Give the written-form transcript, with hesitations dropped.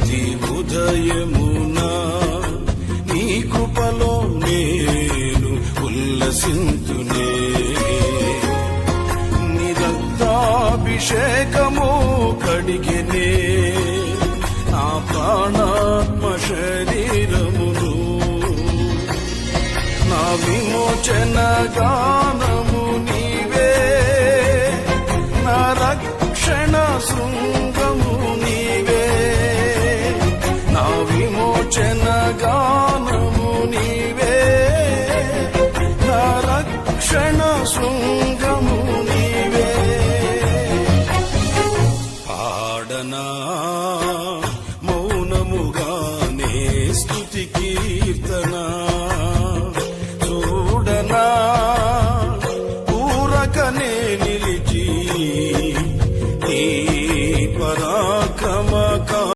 ప్రతి ఉదయమున నీ కృపలో నేను ఉల్లసింతునే. నీ రక్తాభిషేకము కడిగెనే నా ప్రాణాత్మ శరీరమును. నా విమోచన గానము నీవే, నా రక్షణ శృంగము నీవే. నా విమోచన గానము నీవే, నా రక్షణ శృంగము నీవే. పాడనా మౌనముగానే స్తుతి కీర్తన,